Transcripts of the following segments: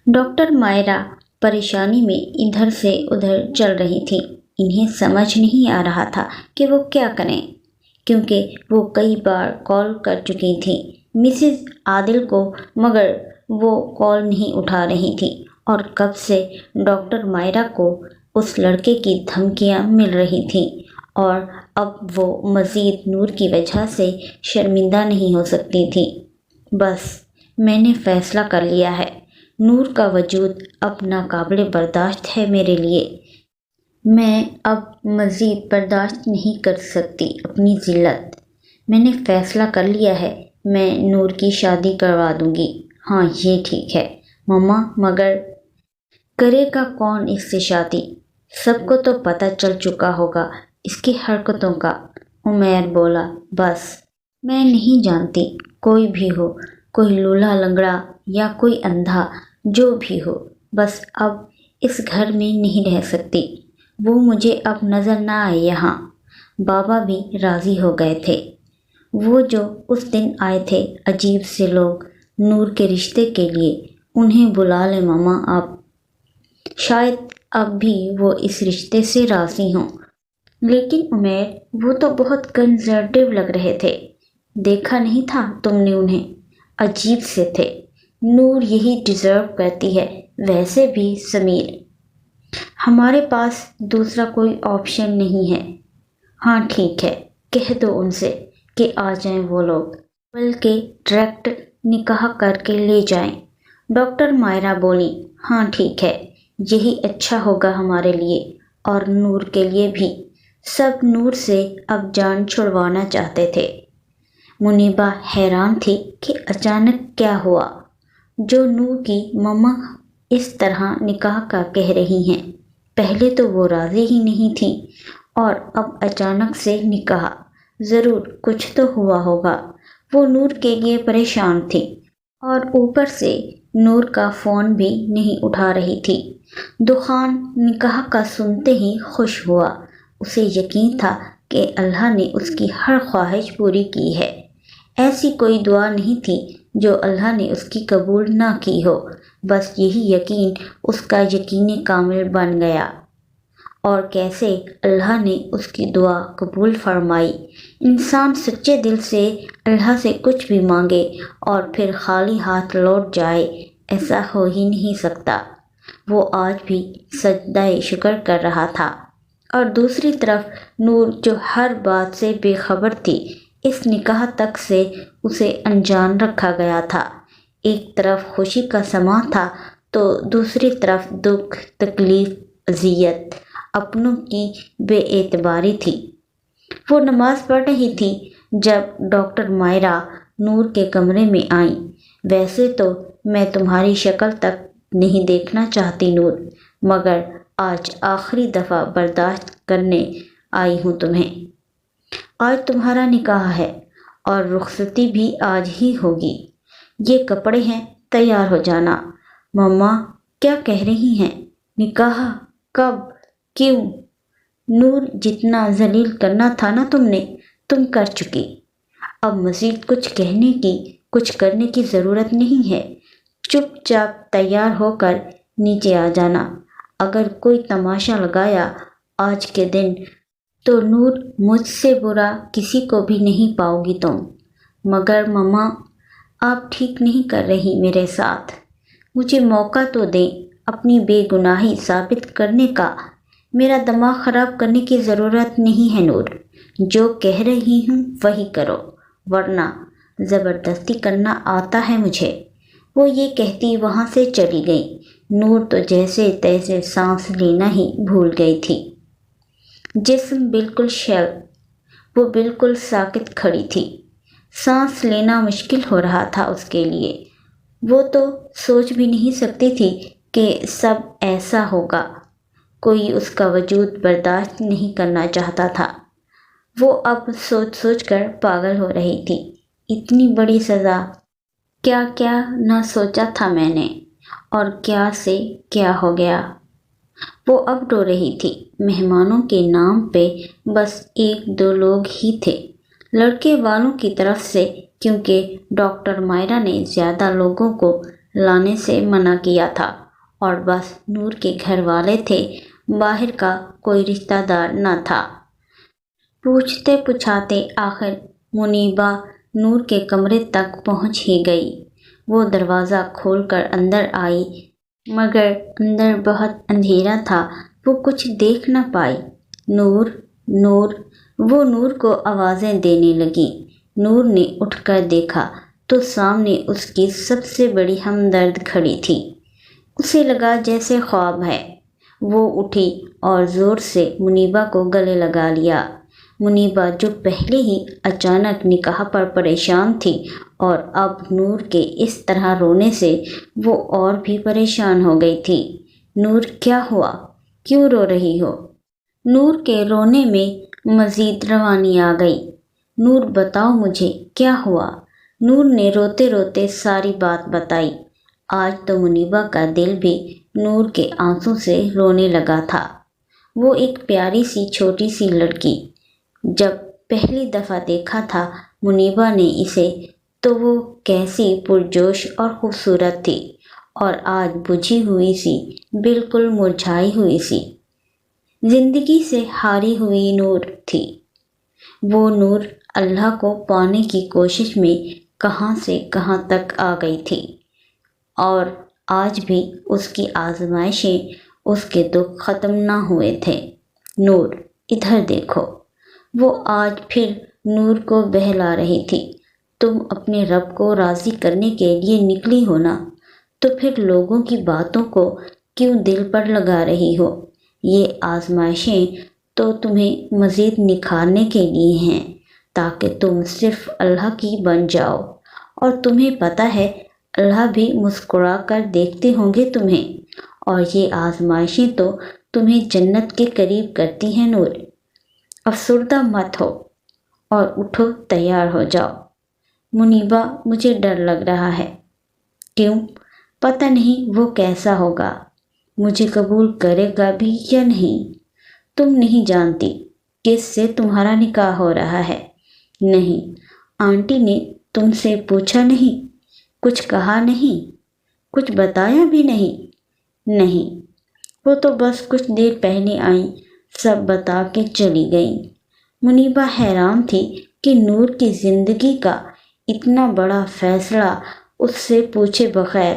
Doctor Maira پریشانی میں ادھر سے ادھر چل رہی تھی۔ انہیں سمجھ نہیں آ رہا تھا کہ وہ کیا کریں، کیونکہ وہ کئی بار کال کر چکی تھیں مسز عادل کو، مگر وہ کال نہیں اٹھا رہی تھی، اور کب سے ڈاکٹر مائرہ کو اس لڑکے کی دھمکیاں مل رہی تھیں، اور اب وہ مزید نور کی وجہ سے شرمندہ نہیں ہو سکتی تھی۔ بس میں نے فیصلہ کر لیا ہے، نور کا وجود اب ناقابل برداشت ہے میرے لیے۔ میں اب مزید برداشت نہیں کر سکتی اپنی ذلت۔ میں نے فیصلہ کر لیا ہے، میں نور کی شادی کروا دوں گی۔ ہاں یہ ٹھیک ہے مما، مگر کرے گا کون اس سے شادی؟ سب کو تو پتہ چل چکا ہوگا اس کی حرکتوں کا۔ عمیر بولا، بس میں نہیں جانتی، کوئی بھی ہو، کوئی لولا لنگڑا یا کوئی اندھا، جو بھی ہو، بس اب اس گھر میں نہیں رہ سکتی۔ وہ مجھے اب نظر نہ آئے یہاں۔ بابا بھی راضی ہو گئے تھے۔ وہ جو اس دن آئے تھے عجیب سے لوگ نور کے رشتے کے لیے، انہیں بلا لیں ماما آپ۔ شاید اب بھی وہ اس رشتے سے راضی ہوں۔ لیکن عمیر، وہ تو بہت کنزرویٹو لگ رہے تھے، دیکھا نہیں تھا تم نے انہیں؟ عجیب سے تھے۔ نور یہی ڈیزرو کرتی ہے۔ ویسے بھی سمیر، ہمارے پاس دوسرا کوئی آپشن نہیں ہے۔ ہاں ٹھیک ہے، کہہ دو ان سے کہ آ جائیں وہ لوگ، بلکہ ڈائریکٹ نکاح کر کے لے جائیں۔ ڈاکٹر مائرہ بولی، ہاں ٹھیک ہے، یہی اچھا ہوگا ہمارے لیے اور نور کے لیے بھی۔ سب نور سے اب جان چھڑوانا چاہتے تھے۔ منیبہ حیران تھی کہ اچانک کیا ہوا جو نور کی مما اس طرح نکاح کا کہہ رہی ہیں۔ پہلے تو وہ راضی ہی نہیں تھیں، اور اب اچانک سے نکاح، ضرور کچھ تو ہوا ہوگا۔ وہ نور کے لیے پریشان تھی، اور اوپر سے نور کا فون بھی نہیں اٹھا رہی تھی۔ دخان نکاح کا سنتے ہی خوش ہوا۔ اسے یقین تھا کہ اللہ نے اس کی ہر خواہش پوری کی ہے۔ ایسی کوئی دعا نہیں تھی جو اللہ نے اس کی قبول نہ کی ہو۔ بس یہی یقین اس کا یقین کامل بن گیا۔ اور کیسے اللہ نے اس کی دعا قبول فرمائی۔ انسان سچے دل سے اللہ سے کچھ بھی مانگے اور پھر خالی ہاتھ لوٹ جائے، ایسا ہو ہی نہیں سکتا۔ وہ آج بھی سجدہ شکر کر رہا تھا، اور دوسری طرف نور جو ہر بات سے بے خبر تھی، اس نکاح تک سے اسے انجان رکھا گیا تھا۔ ایک طرف خوشی کا سماں تھا تو دوسری طرف دکھ، تکلیف، اذیت، اپنوں کی بے اعتباری تھی۔ وہ نماز پڑھ رہی تھی جب ڈاکٹر مائرہ نور کے کمرے میں آئیں۔ ویسے تو میں تمہاری شکل تک نہیں دیکھنا چاہتی نور، مگر آج آخری دفعہ برداشت کرنے آئی ہوں تمہیں۔ آج تمہارا نکاح ہے اور رخصتی بھی آج ہی ہوگی۔ یہ کپڑے ہیں، تیار ہو جانا۔ مما کیا کہہ رہی ہیں؟ نکاح کب؟ کیوں؟ نور، جتنا ذلیل کرنا تھا نا تم نے، تم کر چکی۔ اب مزید کچھ کہنے کی، کچھ کرنے کی ضرورت نہیں ہے۔ چپ چاپ تیار ہو کر نیچے آ جانا۔ اگر کوئی تماشا لگایا آج کے دن تو نور، مجھ سے برا کسی کو بھی نہیں پاؤ گی تم۔ مگر مما، آپ ٹھیک نہیں کر رہی میرے ساتھ۔ مجھے موقع تو دیں اپنی بے گناہی ثابت کرنے کا۔ میرا دماغ خراب کرنے کی ضرورت نہیں ہے نور۔ جو کہہ رہی ہوں وہی کرو، ورنہ زبردستی کرنا آتا ہے مجھے۔ وہ یہ کہتی وہاں سے چلی گئی۔ نور تو جیسے تیسے سانس لینا ہی بھول گئی تھی۔ جسم بالکل شل، وہ بالکل ساکت کھڑی تھی۔ سانس لینا مشکل ہو رہا تھا اس کے لیے۔ وہ تو سوچ بھی نہیں سکتی تھی کہ سب ایسا ہوگا۔ کوئی اس کا وجود برداشت نہیں کرنا چاہتا تھا۔ وہ اب سوچ سوچ کر پاگل ہو رہی تھی۔ اتنی بڑی سزا، کیا کیا نہ سوچا تھا میں نے، اور کیا سے کیا ہو گیا۔ وہ اب رو رہی تھی۔ مہمانوں کے نام پہ بس ایک دو لوگ ہی تھے، لڑکے والوں کی طرف سے، کیونکہ ڈاکٹر مائرہ نے زیادہ لوگوں کو لانے سے منع کیا تھا اور بس نور کے گھر والے تھے، باہر کا کوئی رشتہ دار نہ تھا۔ پوچھتے پوچھاتے آخر منیبہ نور کے کمرے تک پہنچ ہی گئی۔ وہ دروازہ کھول کر اندر آئی مگر اندر بہت اندھیرا تھا، وہ کچھ دیکھ نہ پائی۔ نور، نور، وہ نور کو آوازیں دینے لگی۔ نور نے اٹھ کر دیکھا تو سامنے اس کی سب سے بڑی ہمدرد کھڑی تھی۔ اسے لگا جیسے خواب ہے۔ وہ اٹھی اور زور سے منیبہ کو گلے لگا لیا۔ منیبہ جو پہلے ہی اچانک نکاح پر پریشان تھی اور اب نور کے اس طرح رونے سے وہ اور بھی پریشان ہو گئی تھی۔ نور، کیا ہوا؟ کیوں رو رہی ہو؟ نور کے رونے میں مزید روانی آ گئی۔ نور، بتاؤ مجھے کیا ہوا؟ نور نے روتے روتے ساری بات بتائی۔ آج تو منیبہ کا دل بھی نور کے آنسوں سے رونے لگا تھا۔ وہ ایک پیاری سی چھوٹی سی لڑکی، جب پہلی دفعہ دیکھا تھا منیبہ نے اسے تو وہ کیسی پرجوش اور خوبصورت تھی، اور آج بجھی ہوئی سی، بالکل مرجھائی ہوئی سی، زندگی سے ہاری ہوئی نور تھی۔ وہ نور اللہ کو پانے کی کوشش میں کہاں سے کہاں تک آ گئی تھی، اور آج بھی اس کی آزمائشیں، اس کے دکھ ختم نہ ہوئے تھے۔ نور، ادھر دیکھو۔ وہ آج پھر نور کو بہلا رہی تھی۔ تم اپنے رب کو راضی کرنے کے لیے نکلی ہو نا، تو پھر لوگوں کی باتوں کو کیوں دل پر لگا رہی ہو؟ یہ آزمائشیں تو تمہیں مزید نکھارنے کے لیے ہیں تاکہ تم صرف اللہ کی بن جاؤ، اور تمہیں پتہ ہے اللہ بھی مسکرا کر دیکھتے ہوں گے تمہیں، اور یہ آزمائشیں تو تمہیں جنت کے قریب کرتی ہیں۔ نور، افسردہ مت ہو اور اٹھو، تیار ہو جاؤ۔ منیبہ، مجھے ڈر لگ رہا ہے۔ کیوں؟ پتہ نہیں وہ کیسا ہوگا، مجھے قبول کرے گا بھی یا نہیں۔ تم نہیں جانتی کس سے تمہارا نکاح ہو رہا ہے؟ نہیں، آنٹی نے تم سے پوچھا نہیں؟ کچھ کہا نہیں؟ کچھ بتایا بھی نہیں؟ نہیں، وہ تو بس کچھ دیر پہلے آئیں، سب بتا کے چلی گئیں۔ منیبہ حیران تھی کہ نور کی زندگی کا اتنا بڑا فیصلہ اس سے پوچھے بغیر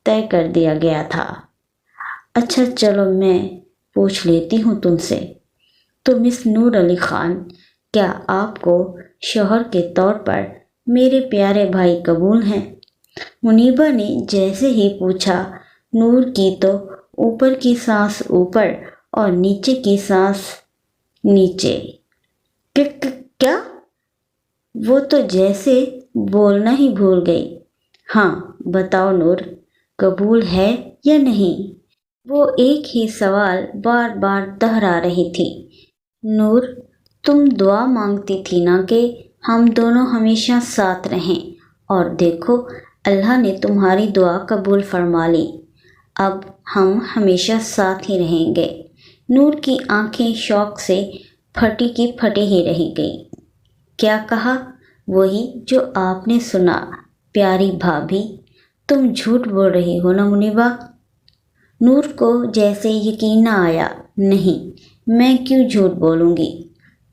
طے کر دیا گیا تھا۔ اچھا چلو، میں پوچھ لیتی ہوں تم سے، تو مس نور علی خان، کیا آپ کو شوہر کے طور پر میرے پیارے بھائی قبول ہیں؟ منیبہ نے جیسے ہی پوچھا، نور کی تو اوپر کی سانس اوپر اور نیچے کی سانس نیچے۔ کیا؟ وہ تو جیسے بولنا ہی بھول گئی۔ ہاں بتاؤ نور، قبول ہے یا نہیں؟ وہ ایک ہی سوال بار بار دہرا رہی تھی۔ نور، تم دعا مانگتی تھی نا کہ ہم دونوں ہمیشہ ساتھ رہیں، اور دیکھو اللہ نے تمہاری دعا قبول فرما لی۔ اب ہم ہمیشہ ساتھ ہی رہیں گے۔ نور کی آنکھیں شوق سے پھٹی کی پھٹی ہی رہ گئی۔ کیا کہا؟ وہی جو آپ نے سنا، پیاری بھابھی۔ تم جھوٹ بول رہی ہو نا منیبہ؟ نور کو جیسے یقین نہ آیا۔ نہیں، میں کیوں جھوٹ بولوں گی؟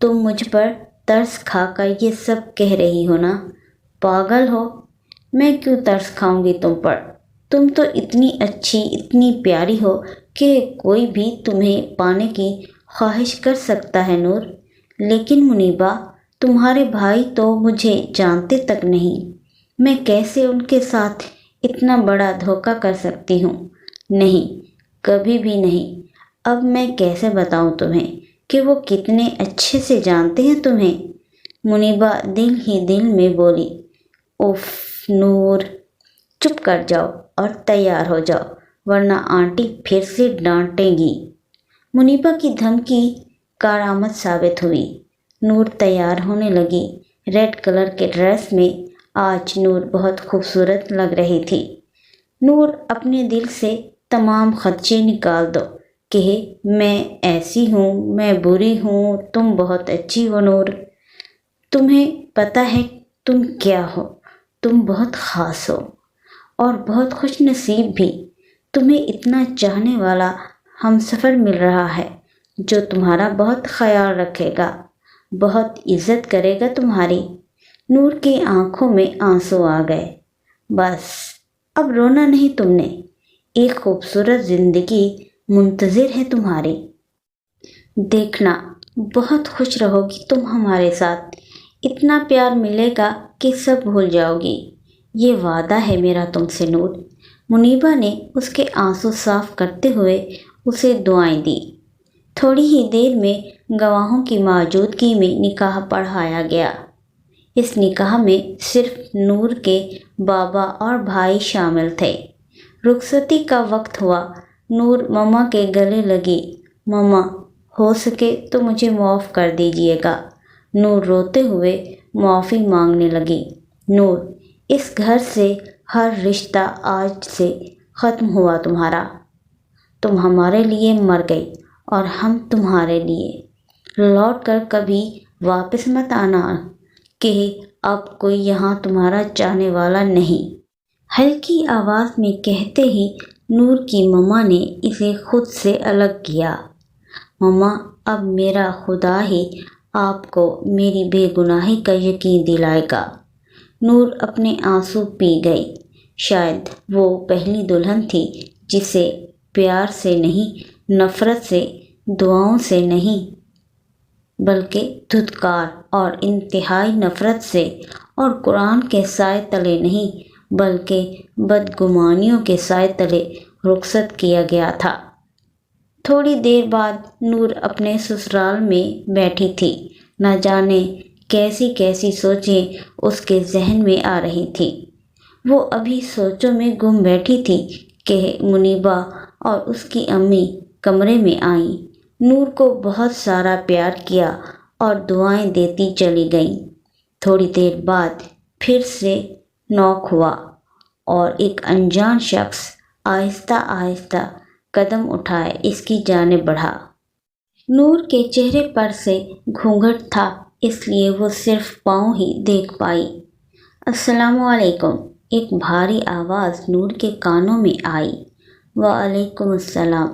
تم مجھ پر ترس کھا کر یہ سب کہہ رہی ہو نا؟ پاگل ہو، میں کیوں ترس کھاؤں گی تم پر؟ تم تو اتنی اچھی، اتنی پیاری ہو کہ کوئی بھی تمہیں پانے کی خواہش کر سکتا ہے نور۔ لیکن منیبہ، تمہارے بھائی تو مجھے جانتے تک نہیں، میں کیسے ان کے ساتھ اتنا بڑا دھوکہ کر سکتی ہوں؟ نہیں، کبھی بھی نہیں۔ اب میں کیسے بتاؤں تمہیں کہ وہ کتنے اچھے سے جانتے ہیں تمہیں؟ منیبہ دل ہی دل میں بولی۔ اف نور، چپ کر جاؤ اور تیار ہو جاؤ، ورنہ آنٹی پھر سے ڈانٹیں گی۔ منیبہ کی دھمکی کارآمد ثابت ہوئی۔ نور تیار ہونے لگی۔ ریڈ کلر کے ڈریس میں آج نور بہت خوبصورت لگ رہی تھی۔ نور، اپنے دل سے تمام خدشے نکال دو کہ میں ایسی ہوں، میں بری ہوں، تم بہت اچھی ہو نور۔ تمہیں پتہ ہے تم کیا ہو؟ تم بہت خاص ہو، اور بہت خوش نصیب بھی، تمہیں اتنا چاہنے والا ہمسفر مل رہا ہے جو تمہارا بہت خیال رکھے گا، بہت عزت کرے گا تمہاری۔ نور کی آنکھوں میں آنسو آ گئے۔ بس اب رونا نہیں تم نے، ایک خوبصورت زندگی منتظر ہے تمہاری۔ دیکھنا بہت خوش رہو گی تم ہمارے ساتھ، اتنا پیار ملے گا کہ سب بھول جاؤ گی، یہ وعدہ ہے میرا تم سے نور۔ منیبہ نے اس کے آنسو صاف کرتے ہوئے اسے دعائیں دی۔ تھوڑی ہی دیر میں گواہوں کی موجودگی میں نکاح پڑھایا گیا۔ اس نکاح میں صرف نور کے بابا اور بھائی شامل تھے۔ رخصتی کا وقت ہوا، نور مما کے گلے لگی۔ مما، ہو سکے تو مجھے معاف کر دیجیے گا۔ نور روتے ہوئے معافی مانگنے لگی۔ نور، اس گھر سے ہر رشتہ آج سے ختم ہوا تمہارا۔ تم ہمارے لیے مر گئی اور ہم تمہارے لیے۔ لوٹ کر کبھی واپس مت آنا کہ اب کوئی یہاں تمہارا چاہنے والا نہیں۔ ہلکی آواز میں کہتے ہی نور کی مما نے اسے خود سے الگ کیا۔ مما، اب میرا خدا ہی آپ کو میری بے گناہی کا یقین دلائے گا۔ نور اپنے آنسو پی گئی۔ شاید وہ پہلی دلہن تھی جسے پیار سے نہیں، نفرت سے، دعاؤں سے نہیں، بلکہ دھتکار اور انتہائی نفرت سے، اور قرآن کے سائے تلے نہیں بلکہ بدگمانیوں کے سائے تلے رخصت کیا گیا تھا۔ تھوڑی دیر بعد نور اپنے سسرال میں بیٹھی تھی۔ نہ جانے کیسی کیسی سوچیں اس کے ذہن میں آ رہی تھیں۔ وہ ابھی سوچوں میں گم بیٹھی تھی کہ منیبہ اور اس کی امی کمرے میں آئیں، نور کو بہت سارا پیار کیا اور دعائیں دیتی چلی گئیں۔ تھوڑی دیر بعد پھر سے نوک ہوا اور ایک انجان شخص آہستہ آہستہ قدم اٹھائے اس کی جانب بڑھا۔ نور کے چہرے پر سے گھونگھٹ تھا، اس لیے وہ صرف پاؤں ہی دیکھ پائی۔ السلام علیکم، ایک بھاری آواز نور کے کانوں میں آئی۔ وعلیکم السلام،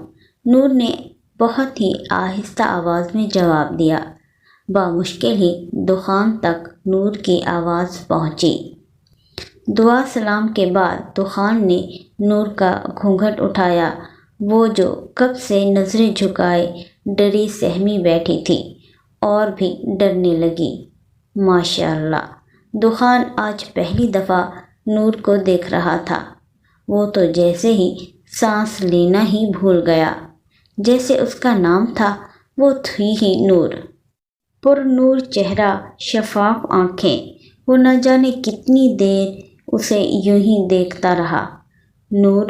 نور نے بہت ہی آہستہ آواز میں جواب دیا۔ بامشکل ہی دخان تک نور کی آواز پہنچی۔ دعا سلام کے بعد دخان نے نور کا گھونگھٹ اٹھایا۔ وہ جو کب سے نظریں جھکائے ڈری سہمی بیٹھی تھی اور بھی ڈرنے لگی۔ ماشاءاللہ، دخان آج پہلی دفعہ نور کو دیکھ رہا تھا۔ وہ تو جیسے ہی سانس لینا ہی بھول گیا، جیسے اس کا نام تھا وہ تھی ہی نور۔ پر نور چہرہ، شفاف آنکھیں، وہ نہ جانے کتنی دیر اسے یوں ہی دیکھتا رہا۔ نور،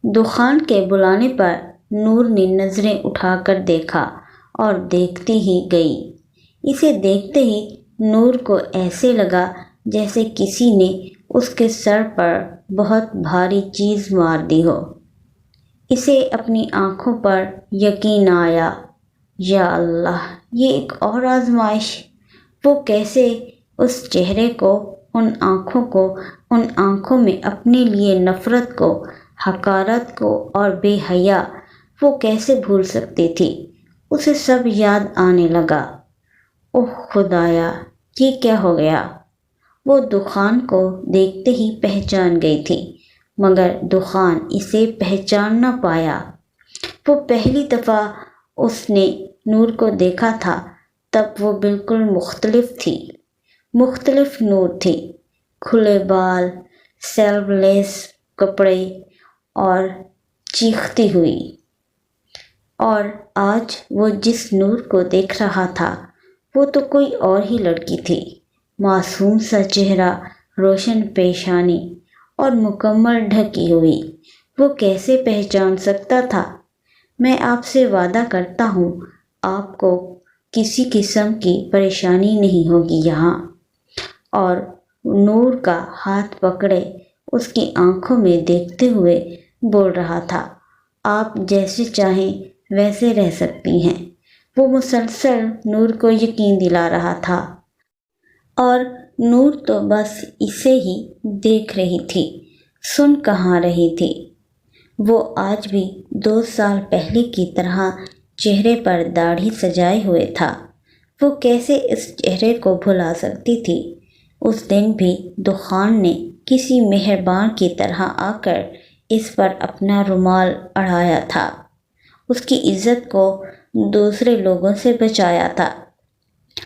دخان کے بلانے پر نور نے نظریں اٹھا کر دیکھا اور دیکھتی ہی گئی۔ اسے دیکھتے ہی نور کو ایسے لگا جیسے کسی نے اس کے سر پر بہت بھاری چیز مار دی ہو۔ اسے اپنی آنکھوں پر یقین آیا۔ یا اللہ، یہ ایک اور آزمائش! وہ کیسے اس چہرے کو، ان آنکھوں کو، ان آنکھوں میں اپنے لیے نفرت کو، حقارت کو اور بے حیا وہ کیسے بھول سکتی تھی؟ اسے سب یاد آنے لگا۔ اوہ خدایا، یہ کیا ہو گیا؟ وہ دخان کو دیکھتے ہی پہچان گئی تھی، مگر دخان اسے پہچان نہ پایا۔ وہ پہلی دفعہ اس نے نور کو دیکھا تھا تب وہ بالکل مختلف تھی، مختلف نور تھی۔ کھلے بال، سلیو لیس کپڑے اور چیختی ہوئی۔ اور آج وہ جس نور کو دیکھ رہا تھا وہ تو کوئی اور ہی لڑکی تھی۔ معصوم سا چہرہ، روشن پیشانی اور مکمل ڈھکی ہوئی۔ وہ کیسے پہچان سکتا تھا؟ میں آپ سے وعدہ کرتا ہوں آپ کو کسی قسم کی پریشانی نہیں ہوگی یہاں۔ اور نور کا ہاتھ پکڑے اس کی آنکھوں میں دیکھتے ہوئے بول رہا تھا، آپ جیسے چاہیں ویسے رہ سکتی ہیں۔ وہ مسلسل نور کو یقین دلا رہا تھا اور نور تو بس اسے ہی دیکھ رہی تھی۔ سن کہاں رہی تھی؟ وہ آج بھی 2 سال پہلے کی طرح چہرے پر داڑھی سجائے ہوئے تھا۔ وہ کیسے اس چہرے کو بھلا سکتی تھی؟ اس دن بھی دخان نے کسی مہربان کی طرح آ کر اس پر اپنا رومال اڑایا تھا، اس کی عزت کو دوسرے لوگوں سے بچایا تھا،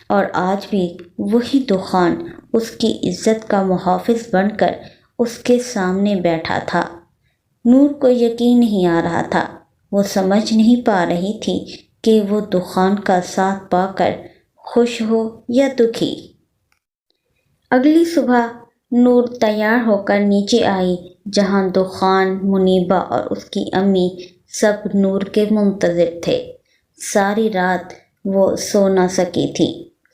اور آج بھی وہی دخان اس کی عزت کا محافظ بن کر اس کے سامنے بیٹھا تھا۔ نور کو یقین نہیں آ رہا تھا، وہ سمجھ نہیں پا رہی تھی کہ وہ دخان کا ساتھ پا کر خوش ہو یا دکھی۔ اگلی صبح نور تیار ہو کر نیچے آئی، جہاں دخان، منیبہ اور اس کی امی سب نور کے منتظر تھے۔ ساری رات وہ سو نہ سکی تھی،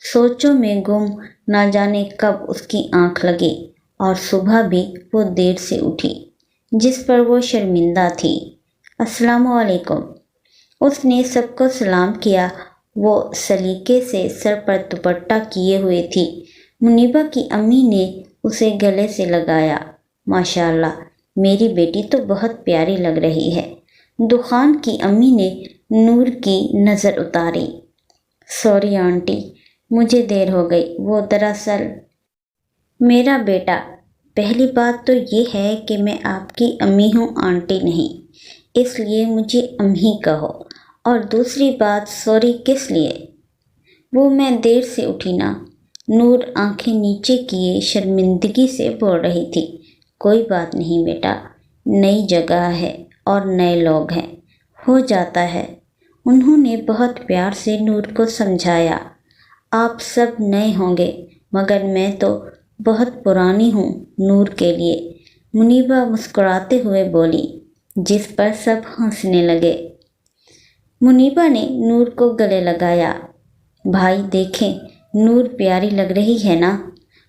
سوچوں میں گم، نہ جانے کب اس کی آنکھ لگی، اور صبح بھی وہ دیر سے اٹھی، جس پر وہ شرمندہ تھی۔ السلام علیکم، اس نے سب کو سلام کیا۔ وہ سلیقے سے سر پر دوپٹہ کیے ہوئے تھی۔ منیبہ کی امی نے اسے گلے سے لگایا۔ ماشاءاللہ، میری بیٹی تو بہت پیاری لگ رہی ہے۔ دخان کی امی نے نور کی نظر اتاری۔ سوری آنٹی، مجھے دیر ہو گئی، وہ دراصل میرا بیٹا۔ پہلی بات تو یہ ہے کہ میں آپ کی امی ہوں، آنٹی نہیں، اس لیے مجھے امی کہو، اور دوسری بات، سوری کس لیے؟ وہ میں دیر سے اٹھی نا، نور آنکھیں نیچے کیے شرمندگی سے بول رہی تھی۔ کوئی بات نہیں بیٹا، نئی جگہ ہے اور نئے لوگ ہیں، ہو جاتا ہے۔ انہوں نے بہت پیار سے نور کو سمجھایا۔ آپ سب نئے ہوں گے، مگر میں تو بہت پرانی ہوں نور کے لیے، منیبہ مسکراتے ہوئے بولی، جس پر سب ہنسنے لگے۔ منیبہ نے نور کو گلے لگایا۔ بھائی دیکھیں، نور پیاری لگ رہی ہے نا؟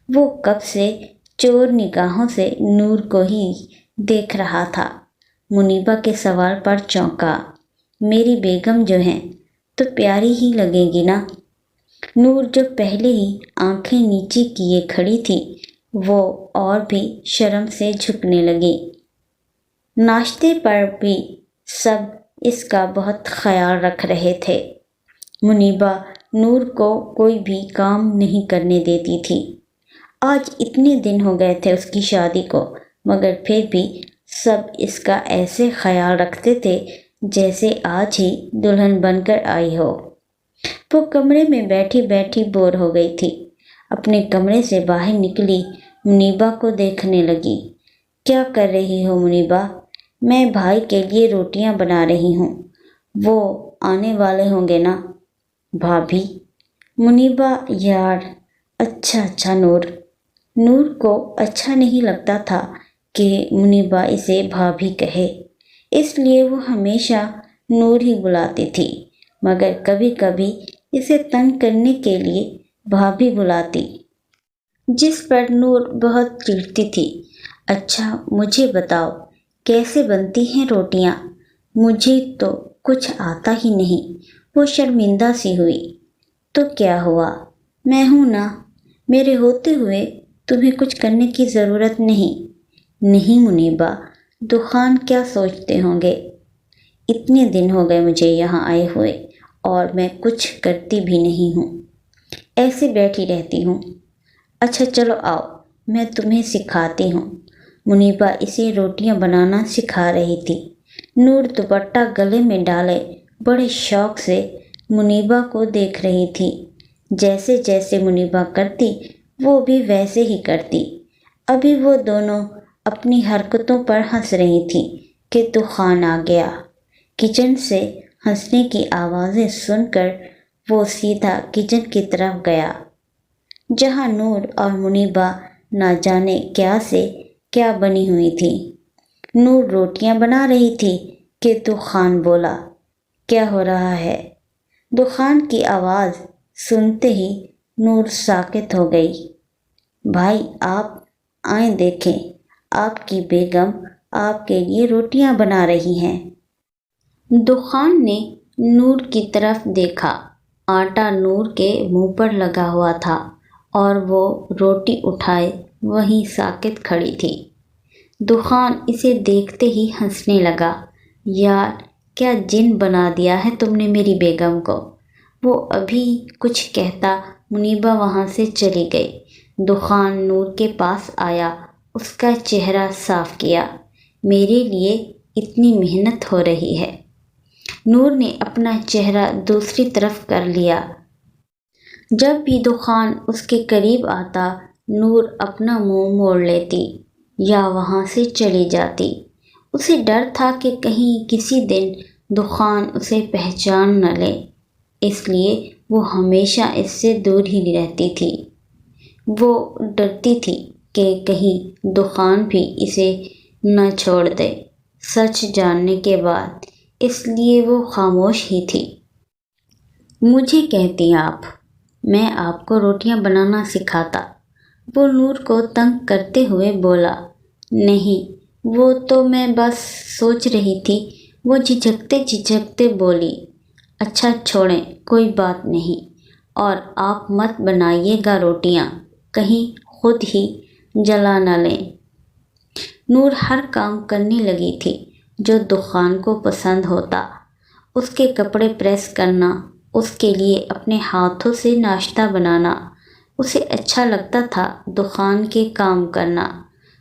وہ کب سے چور نگاہوں سے نور کو ہی دیکھ رہا تھا۔ منیبہ کے سوال پر چونکا۔ میری بیگم جو ہیں تو پیاری ہی لگے گی نا؟ نور جو پہلے ہی آنکھیں نیچے کیے کھڑی تھی، وہ اور بھی شرم سے جھکنے لگی۔ ناشتے پر بھی سب اس کا بہت خیال رکھ رہے تھے۔ منیبہ نور کو کوئی بھی کام نہیں کرنے دیتی تھی۔ آج اتنے دن ہو گئے تھے اس کی شادی کو، مگر پھر بھی سب اس کا ایسے خیال رکھتے تھے جیسے آج ہی دلہن بن کر آئی ہو۔ وہ کمرے میں بیٹھی بیٹھی بور ہو گئی تھی۔ اپنے کمرے سے باہر نکلی، منیبہ کو دیکھنے لگی۔ کیا کر رہی ہو منیبہ؟ میں بھائی کے لیے روٹیاں بنا رہی ہوں، وہ آنے والے ہوں گے نا؟ بھابھی؟ منیبہ یار، اچھا نور کو اچھا نہیں لگتا تھا کہ منیبہ اسے بھابھی کہے، اس لیے وہ ہمیشہ نور ہی بلاتی تھی، مگر کبھی کبھی اسے تنگ کرنے کے لیے بھابھی بلاتی، جس پر نور بہت چڑھتی تھی۔ اچھا مجھے بتاؤ، کیسے بنتی ہیں روٹیاں؟ مجھے تو کچھ آتا ہی نہیں، وہ شرمندہ سی ہوئی۔ تو کیا ہوا، میں ہوں نا، میرے ہوتے ہوئے تمہیں کچھ کرنے کی ضرورت نہیں منیبہ، دخان کیا سوچتے ہوں گے؟ اتنے دن ہو گئے مجھے یہاں آئے ہوئے، اور میں کچھ کرتی بھی نہیں ہوں، ایسے بیٹھی رہتی ہوں۔ اچھا چلو آؤ، میں تمہیں سکھاتی ہوں۔ منیبہ اسے روٹیاں بنانا سکھا رہی تھی۔ نور دوپٹہ گلے میں ڈالے بڑے شوق سے منیبہ کو دیکھ رہی تھی۔ جیسے جیسے منیبہ کرتی وہ بھی ویسے ہی کرتی۔ ابھی وہ دونوں اپنی حرکتوں پر ہنس رہی تھی کہ دخان آ گیا۔ کچن سے ہنسنے کی آوازیں سن کر وہ سیدھا کچن کی طرف گیا، جہاں نور اور منیبہ نہ جانے کیا سے کیا بنی ہوئی تھی۔ نور روٹیاں بنا رہی تھی کہ دخان بولا، کیا ہو رہا ہے؟ دخان کی آواز سنتے ہی نور ساکت ہو گئی۔ بھائی آپ آئیں دیکھیں، آپ کی بیگم آپ کے لیے روٹیاں بنا رہی ہیں۔ دخان نے نور کی طرف دیکھا۔ آٹا نور کے منہ پر لگا ہوا تھا اور وہ روٹی اٹھائے وہیں ساکت کھڑی تھی۔ دخان اسے دیکھتے ہی ہنسنے لگا۔ یار کیا جن بنا دیا ہے تم نے میری بیگم کو۔ وہ ابھی کچھ کہتا منیبا وہاں سے چلی گئی۔ دخان نور کے پاس آیا، اس کا چہرہ صاف کیا۔ میرے لیے اتنی محنت ہو رہی ہے۔ نور نے اپنا چہرہ دوسری طرف کر لیا۔ جب بھی دخان اس کے قریب آتا، نور اپنا منہ موڑ لیتی یا وہاں سے چلی جاتی۔ اسے ڈر تھا کہ کہیں کسی دن دخان اسے پہچان نہ لے، اس لیے وہ ہمیشہ اس سے دور ہی رہتی تھی۔ وہ ڈرتی تھی کہ کہیں دخان بھی اسے نہ چھوڑ دے۔ سچ جاننے کے بعد اس لیے وہ خاموش ہی تھی۔ مجھے کہتی آپ، میں آپ کو روٹیاں بنانا سکھاتا، وہ نور کو تنگ کرتے ہوئے بولا۔ نہیں، وہ تو میں بس سوچ رہی تھی، وہ جھجکتے جھجکتے بولی۔ اچھا چھوڑیں، کوئی بات نہیں، اور آپ مت بنائیے گا روٹیاں، کہیں خود ہی جلا نہ لیں۔ نور ہر کام کرنے لگی تھی جو دخان کو پسند ہوتا۔ اس کے کپڑے پریس کرنا، اس کے لیے اپنے ہاتھوں سے ناشتہ بنانا، اسے اچھا لگتا تھا دخان کے کام کرنا۔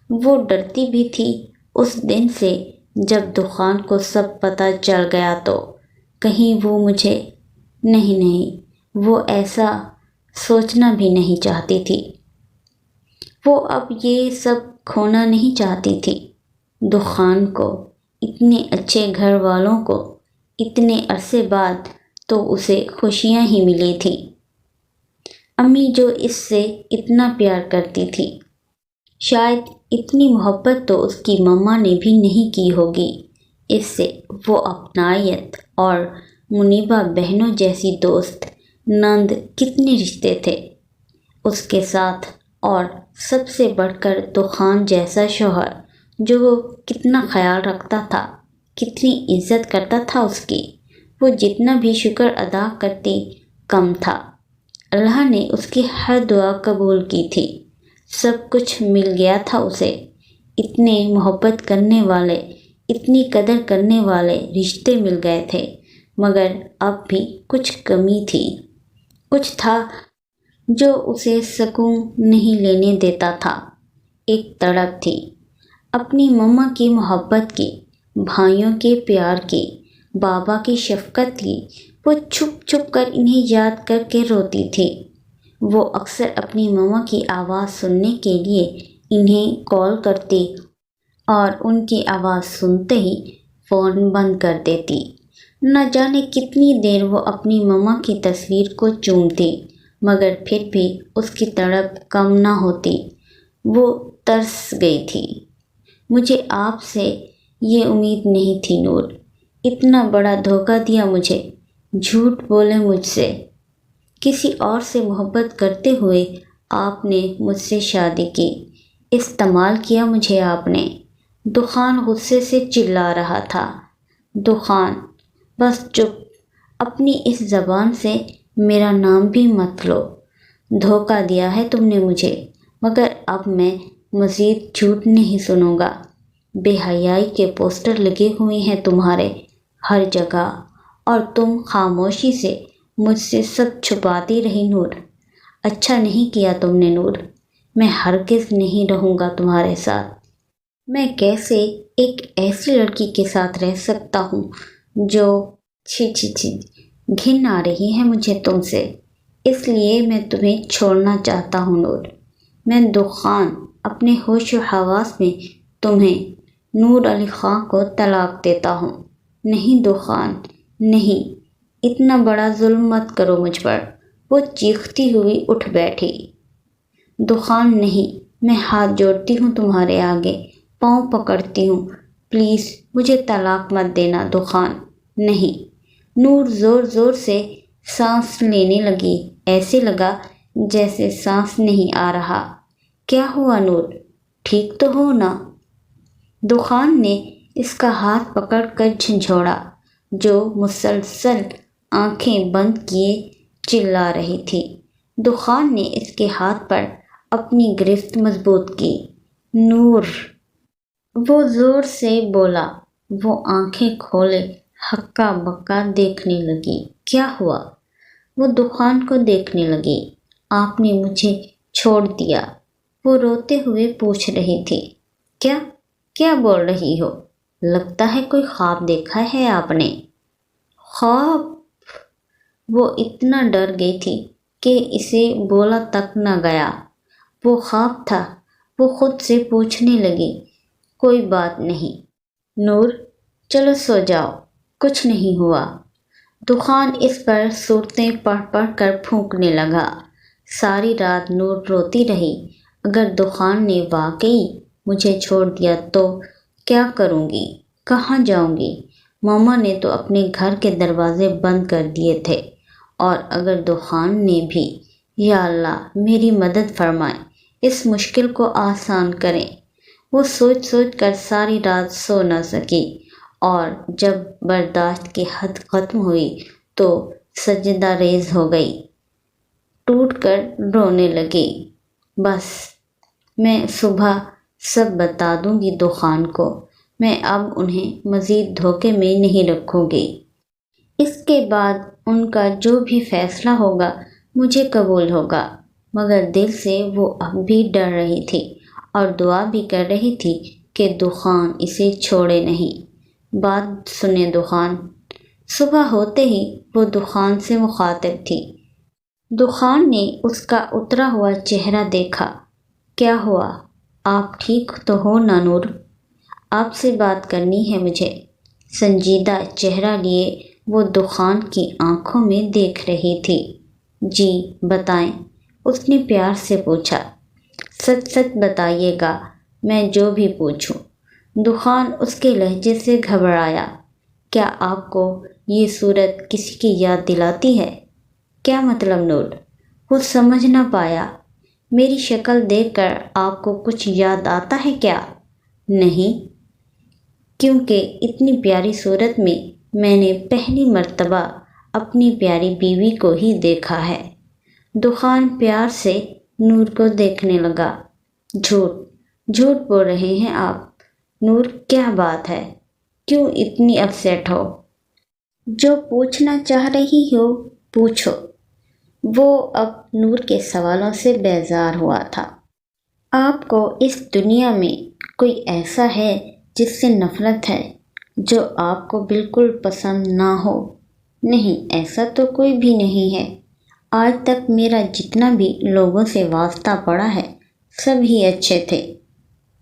وہ ڈرتی بھی تھی اس دن سے جب دخان کو سب پتہ چل گیا تو کہیں وہ مجھے نہیں، وہ ایسا سوچنا بھی نہیں چاہتی تھی۔ وہ اب یہ سب کھونا نہیں چاہتی تھی۔ دخان کو، اتنے اچھے گھر والوں کو، اتنے عرصے بعد تو اسے خوشیاں ہی ملی تھی۔ امی جو اس سے اتنا پیار کرتی تھی، شاید اتنی محبت تو اس کی مما نے بھی نہیں کی ہوگی اس سے۔ وہ اپنائیت اور منیبا بہنوں جیسی دوست، نند، کتنے رشتے تھے اس کے ساتھ، اور سب سے بڑھ کر دخان جیسا شوہر جو وہ کتنا خیال رکھتا تھا، کتنی عزت کرتا تھا اس کی۔ وہ جتنا بھی شکر ادا کرتی کم تھا۔ اللہ نے اس کی ہر دعا قبول کی تھی، سب کچھ مل گیا تھا اسے۔ اتنے محبت کرنے والے، اتنی قدر کرنے والے رشتے مل گئے تھے، مگر اب بھی کچھ کمی تھی، کچھ تھا جو اسے سکون نہیں لینے دیتا تھا۔ ایک تڑپ تھی اپنی مما کی محبت کی، بھائیوں کے پیار کی، بابا کی شفقت کی۔ وہ چھپ چھپ کر انہیں یاد کر کے روتی تھی۔ وہ اکثر اپنی مما کی آواز سننے کے لیے انہیں کال کرتی اور ان کی آواز سنتے ہی فون بند کر دیتی۔ نہ جانے کتنی دیر وہ اپنی مما کی تصویر کو چومتی، مگر پھر بھی اس کی تڑپ کم نہ ہوتی۔ وہ ترس گئی تھی۔ مجھے آپ سے یہ امید نہیں تھی نور، اتنا بڑا دھوکہ دیا مجھے، جھوٹ بولے مجھ سے۔ کسی اور سے محبت کرتے ہوئے آپ نے مجھ سے شادی کی، استعمال کیا مجھے آپ نے۔ دخان غصے سے چلا رہا تھا۔ دخان، بس چپ، اپنی اس زبان سے میرا نام بھی مت لو۔ دھوکہ دیا ہے تم نے مجھے، مگر اب میں مزید جھوٹ نہیں سنوں گا۔ بے حیائی کے پوسٹر لگے ہوئے ہیں تمہارے ہر جگہ، اور تم خاموشی سے مجھ سے سب چھپاتی رہی نور۔ اچھا نہیں کیا تم نے نور، میں ہرگز نہیں رہوں گا تمہارے ساتھ۔ میں کیسے ایک ایسی لڑکی کے ساتھ رہ سکتا ہوں جو چھی، گھن آ رہی ہے مجھے تم سے، اس لیے میں تمہیں چھوڑنا چاہتا ہوں نور۔ میں دخان، اپنے ہوش و حواس میں تمہیں، نور علی خان کو طلاق دیتا ہوں۔ نہیں دخان، نہیں، اتنا بڑا ظلم مت کرو مجھ پر۔ وہ چیختی ہوئی اٹھ بیٹھی۔ دخان نہیں، میں ہاتھ جوڑتی ہوں تمہارے آگے، پاؤں پکڑتی ہوں، پلیز مجھے طلاق مت دینا دخان، نہیں۔ نور زور زور سے سانس لینے لگی، ایسے لگا جیسے سانس نہیں آ رہا۔ کیا ہوا نور، ٹھیک تو ہو نا؟ دخان نے اس کا ہاتھ پکڑ کر جھنجھوڑا، جو مسلسل آنکھیں بند کیے چلا رہی تھی۔ دخان نے اس کے ہاتھ پر اپنی گرفت مضبوط کی۔ نور، وہ زور سے بولا۔ وہ آنکھیں کھولے ہکا بکا دیکھنے لگی۔ کیا ہوا؟ وہ دخان کو دیکھنے لگی۔ آپ نے مجھے چھوڑ دیا، وہ روتے ہوئے پوچھ رہی تھی۔ کیا کیا بول رہی ہو؟ لگتا ہے کوئی خواب دیکھا ہے آپ نے۔ خواب؟ وہ اتنا ڈر گئی تھی کہ اسے بولا تک نہ گیا۔ وہ خواب تھا؟ وہ خود سے پوچھنے لگی۔ کوئی بات نہیں نور، چلو سو جاؤ، کچھ نہیں ہوا۔ دخان اس پر صورتیں پڑھ پڑھ کر پھونکنے لگا۔ ساری رات نور روتی رہی۔ اگر دخان نے واقعی مجھے چھوڑ دیا تو کیا کروں گی؟ کہاں جاؤں گی؟ ماما نے تو اپنے گھر کے دروازے بند کر دیے تھے، اور اگر دخان نے بھی، یا اللہ میری مدد فرمائے، اس مشکل کو آسان کریں۔ وہ سوچ سوچ کر ساری رات سو نہ سکی، اور جب برداشت کی حد ختم ہوئی تو سجدہ ریز ہو گئی، ٹوٹ کر رونے لگی۔ بس میں صبح سب بتا دوں گی دخان کو، میں اب انہیں مزید دھوکے میں نہیں رکھوں گی۔ اس کے بعد ان کا جو بھی فیصلہ ہوگا مجھے قبول ہوگا۔ مگر دل سے وہ اب بھی ڈر رہی تھی اور دعا بھی کر رہی تھی کہ دخان اسے چھوڑے نہیں۔ بات سنے دخان۔ صبح ہوتے ہی وہ دخان سے مخاطب تھی۔ دخان نے اس کا اترا ہوا چہرہ دیکھا۔ کیا ہوا؟ آپ ٹھیک تو ہو نا نور؟ آپ سے بات کرنی ہے مجھے۔ سنجیدہ چہرہ لیے وہ دخان کی آنکھوں میں دیکھ رہی تھی۔ جی بتائیں، اس نے پیار سے پوچھا۔ سچ سچ بتائیے گا، میں جو بھی پوچھوں۔ دخان اس کے لہجے سے گھبرایا۔ کیا آپ کو یہ صورت کسی کی یاد دلاتی ہے؟ کیا مطلب نور؟ وہ سمجھ نہ پایا۔ میری شکل دیکھ کر آپ کو کچھ یاد آتا ہے کیا؟ نہیں، کیونکہ اتنی پیاری صورت میں نے پہلی مرتبہ اپنی پیاری بیوی کو ہی دیکھا ہے۔ دخان پیار سے نور کو دیکھنے لگا۔ جھوٹ بول رہے ہیں آپ نور، کیا بات ہے؟ کیوں اتنی اپسیٹ ہو؟ جو پوچھنا چاہ رہی ہو پوچھو۔ وہ اب نور کے سوالوں سے بیزار ہوا تھا۔ آپ کو اس دنیا میں کوئی ایسا ہے جس سے نفرت ہے، جو آپ کو بالکل پسند نہ ہو؟ نہیں، ایسا تو کوئی بھی نہیں ہے۔ آج تک میرا جتنا بھی لوگوں سے واسطہ پڑا ہے سب ہی اچھے تھے۔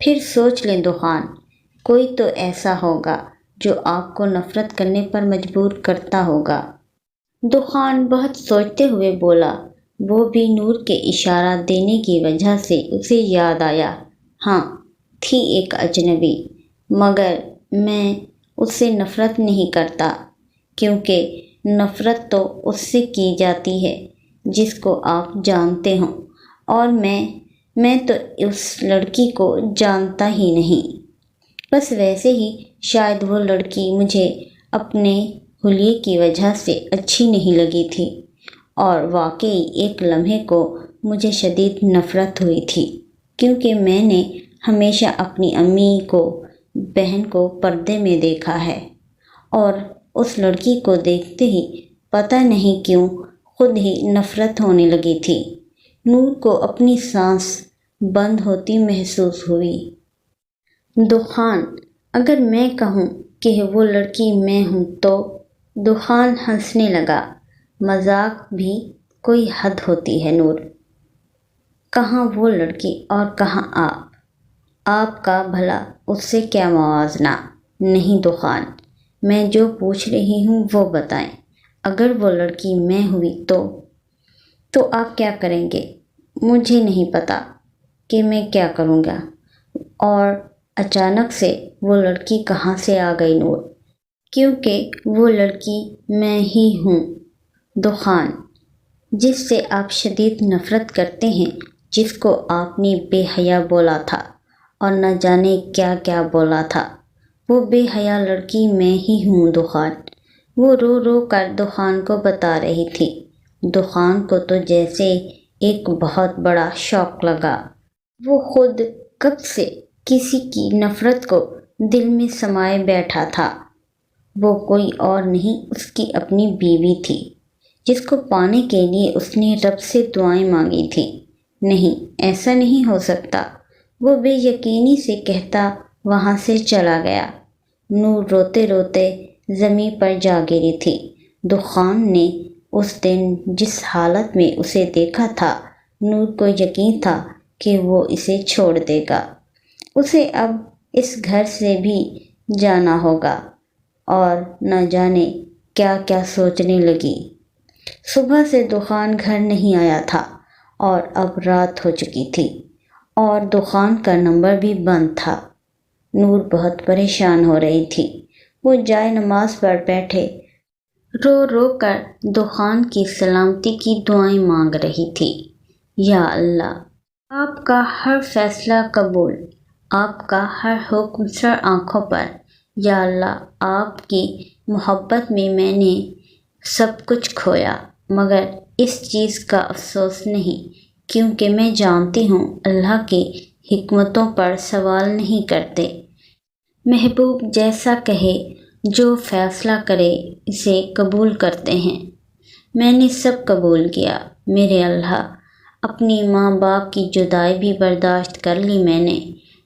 پھر سوچ لیں دخان، کوئی تو ایسا ہوگا جو آپ کو نفرت کرنے پر مجبور کرتا ہوگا۔ دخان بہت سوچتے ہوئے بولا۔ وہ بھی نور کے اشارہ دینے کی وجہ سے اسے یاد آیا۔ ہاں، تھی ایک اجنبی، مگر میں اس سے نفرت نہیں کرتا، کیونکہ نفرت تو اس سے کی جاتی ہے جس کو آپ جانتے ہوں، اور میں تو اس لڑکی کو جانتا ہی نہیں۔ بس ویسے ہی شاید وہ لڑکی مجھے اپنے حلیے کی وجہ سے اچھی نہیں لگی تھی، اور واقعی ایک لمحے کو مجھے شدید نفرت ہوئی تھی، کیونکہ میں نے ہمیشہ اپنی امی کو، بہن کو پردے میں دیکھا ہے، اور اس لڑکی کو دیکھتے ہی پتہ نہیں کیوں خود ہی نفرت ہونے لگی تھی۔ نور کو اپنی سانس بند ہوتی محسوس ہوئی۔ دخان، اگر میں کہوں کہ وہ لڑکی میں ہوں تو؟ دخان ہنسنے لگا۔ مذاق بھی کوئی حد ہوتی ہے نور۔ کہاں وہ لڑکی اور کہاں آپ کا بھلا اس سے کیا موازنہ؟ نہیں دخان، میں جو پوچھ رہی ہوں وہ بتائیں۔ اگر وہ لڑکی میں ہوئی تو آپ کیا کریں گے؟ مجھے نہیں پتا کہ میں کیا کروں گا۔ اور اچانک سے وہ لڑکی کہاں سے آ گئی نور؟ کیونکہ وہ لڑکی میں ہی ہوں دخان، جس سے آپ شدید نفرت کرتے ہیں، جس کو آپ نے بے حیا بولا تھا اور نہ جانے کیا کیا بولا تھا۔ وہ بے حیا لڑکی میں ہی ہوں دخان۔ وہ رو رو کر دخان کو بتا رہی تھی۔ دخان کو تو جیسے ایک بہت بڑا شوق لگا۔ وہ خود کب سے کسی کی نفرت کو دل میں سمائے بیٹھا تھا۔ وہ کوئی اور نہیں، اس کی اپنی بیوی تھی، جس کو پانے کے لیے اس نے رب سے دعائیں مانگی تھیں۔ نہیں، ایسا نہیں ہو سکتا، وہ بے یقینی سے کہتا وہاں سے چلا گیا۔ نور روتے روتے زمین پر جا گری تھی۔ دخان نے اس دن جس حالت میں اسے دیکھا تھا، نور کو یقین تھا کہ وہ اسے چھوڑ دے گا۔ اسے اب اس گھر سے بھی جانا ہوگا، اور نہ جانے کیا کیا سوچنے لگی۔ صبح سے دخان گھر نہیں آیا تھا، اور اب رات ہو چکی تھی، اور دخان کا نمبر بھی بند تھا۔ نور بہت پریشان ہو رہی تھی۔ وہ جائے نماز پر بیٹھے رو رو کر دخان کی سلامتی کی دعائیں مانگ رہی تھی۔ یا اللہ، آپ کا ہر فیصلہ قبول، آپ کا ہر حکم سر آنکھوں پر۔ یا اللہ، آپ کی محبت میں نے سب کچھ کھویا، مگر اس چیز کا افسوس نہیں، کیونکہ میں جانتی ہوں اللہ کی حکمتوں پر سوال نہیں کرتے۔ محبوب جیسا کہے، جو فیصلہ کرے اسے قبول کرتے ہیں۔ میں نے سب قبول کیا میرے اللہ، اپنی ماں باپ کی جدائی بھی برداشت کر لی میں نے۔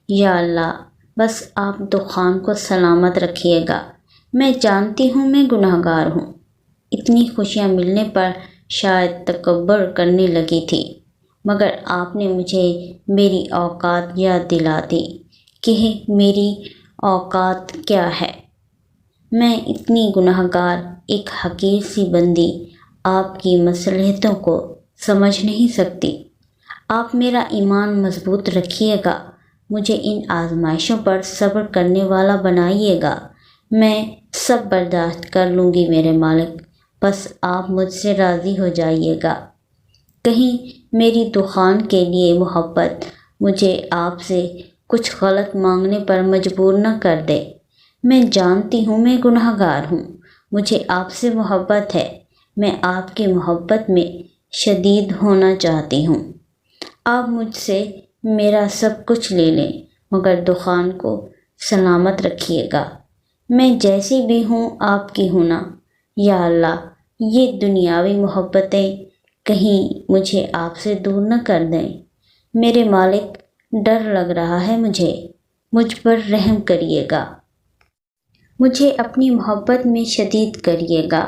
یا اللہ، بس آپ دخان کو سلامت رکھیے گا۔ میں جانتی ہوں میں گناہ گار ہوں۔ اتنی خوشیاں ملنے پر شاید تکبر کرنے لگی تھی، مگر آپ نے مجھے میری اوقات یاد دلا دی کہ میری اوقات کیا ہے۔ میں اتنی گناہ گار، ایک حقیر سی بندی، آپ کی مصلحتوں کو سمجھ نہیں سکتی۔ آپ میرا ایمان مضبوط رکھیے گا، مجھے ان آزمائشوں پر صبر کرنے والا بنائیے گا۔ میں سب برداشت کر لوں گی میرے مالک، بس آپ مجھ سے راضی ہو جائیے گا۔ کہیں میری دخان کے لیے محبت مجھے آپ سے کچھ غلط مانگنے پر مجبور نہ کر دے۔ میں جانتی ہوں میں گناہ گار ہوں، مجھے آپ سے محبت ہے، میں آپ کی محبت میں شدید ہونا چاہتی ہوں۔ آپ مجھ سے میرا سب کچھ لے لیں، مگر دخان کو سلامت رکھیے گا۔ میں جیسی بھی ہوں آپ کی ہوں نا۔ یا اللہ، یہ دنیاوی محبتیں کہیں مجھے آپ سے دور نہ کر دیں۔ میرے مالک، ڈر لگ رہا ہے مجھے، مجھ پر رحم کریے گا۔ مجھے اپنی محبت میں شدید کریے گا۔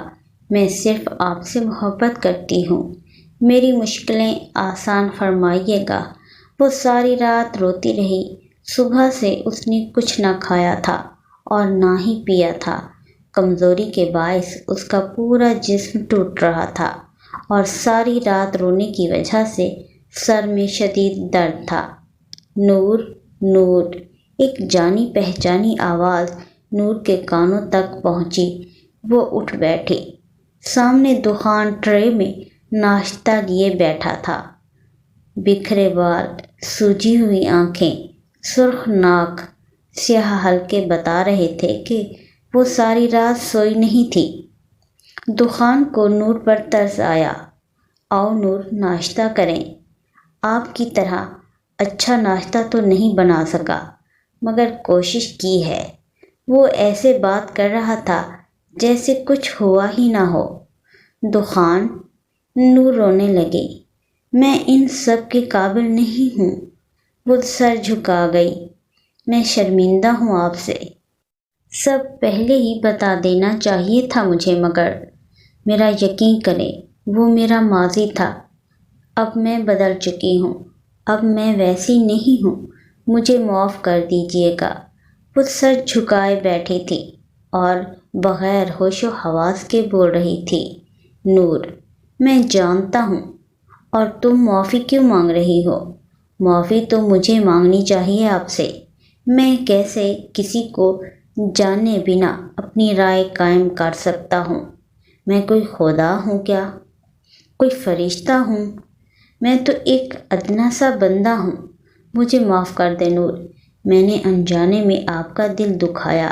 میں صرف آپ سے محبت کرتی ہوں، میری مشکلیں آسان فرمائیے گا۔ وہ ساری رات روتی رہی۔ صبح سے اس نے کچھ نہ کھایا تھا اور نہ ہی پیا تھا۔ کمزوری کے باعث اس کا پورا جسم ٹوٹ رہا تھا، اور ساری رات رونے کی وجہ سے سر میں شدید درد تھا۔ نور، نور، ایک جانی پہچانی آواز نور کے کانوں تک پہنچی۔ وہ اٹھ بیٹھی۔ سامنے دخان ٹرے میں ناشتہ لیے بیٹھا تھا۔ بکھرے بال، سوجی ہوئی آنکھیں، سرخ ناک، سیاہ حلقے بتا رہے تھے کہ وہ ساری رات سوئی نہیں تھی۔ دخان کو نور پر ترس آیا۔ آؤ نور، ناشتہ کریں۔ آپ کی طرح اچھا ناشتہ تو نہیں بنا سکا، مگر کوشش کی ہے۔ وہ ایسے بات کر رہا تھا جیسے کچھ ہوا ہی نہ ہو۔ دخان، نور رونے لگی۔ میں ان سب کے قابل نہیں ہوں۔ وہ سر جھکا گئی۔ میں شرمندہ ہوں آپ سے۔ سب پہلے ہی بتا دینا چاہیے تھا مجھے، مگر میرا یقین کریں، وہ میرا ماضی تھا۔ اب میں بدل چکی ہوں، اب میں ویسی نہیں ہوں، مجھے معاف کر دیجیے گا۔ وہ سر جھکائے بیٹھی تھی اور بغیر ہوش و حواس کے بول رہی تھی۔ نور، میں جانتا ہوں، اور تم معافی کیوں مانگ رہی ہو؟ معافی تو مجھے مانگنی چاہیے آپ سے۔ میں کیسے کسی کو جانے بنا اپنی رائے قائم کر سکتا ہوں؟ میں کوئی خدا ہوں کیا؟ کوئی فرشتہ ہوں؟ میں تو ایک ادنا سا بندہ ہوں۔ مجھے معاف کر دے نور، میں نے انجانے میں آپ کا دل دکھایا۔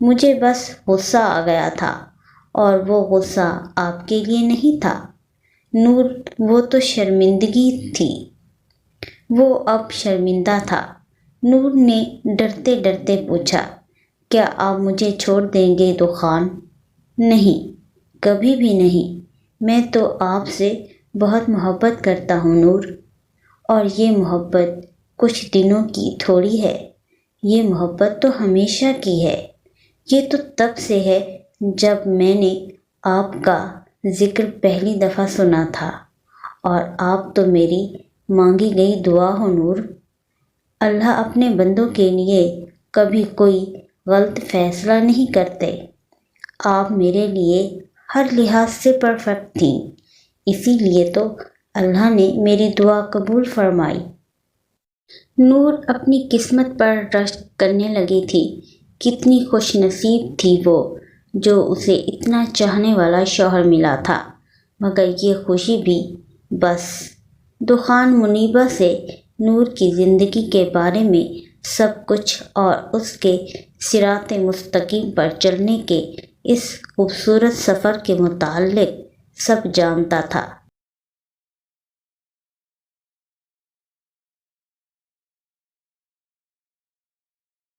مجھے بس غصہ آ گیا تھا، اور وہ غصہ آپ کے لیے نہیں تھا۔ نور، وہ تو شرمندگی تھی۔ وہ اب شرمندہ تھا۔ نور نے ڈرتے ڈرتے پوچھا، کیا آپ مجھے چھوڑ دیں گے تو خان؟ نہیں، کبھی بھی نہیں، میں تو آپ سے بہت محبت کرتا ہوں نور، اور یہ محبت کچھ دنوں کی تھوڑی ہے، یہ محبت تو ہمیشہ کی ہے، یہ تو تب سے ہے جب میں نے آپ کا ذکر پہلی دفعہ سنا تھا، اور آپ تو میری مانگی گئی دعا ہو نور۔ اللہ اپنے بندوں کے لیے کبھی کوئی غلط فیصلہ نہیں کرتے، آپ میرے لیے ہر لحاظ سے پرفیکٹ تھیں، اسی لیے تو اللہ نے میری دعا قبول فرمائی۔ نور اپنی قسمت پر رشک کرنے لگی تھی، کتنی خوش نصیب تھی وہ جو اسے اتنا چاہنے والا شوہر ملا تھا، مگر یہ خوشی بھی بس دخان منیبہ سے نور کی زندگی کے بارے میں سب کچھ اور اس کے صراط مستقیم پر چلنے کے اس خوبصورت سفر کے متعلق سب جانتا تھا۔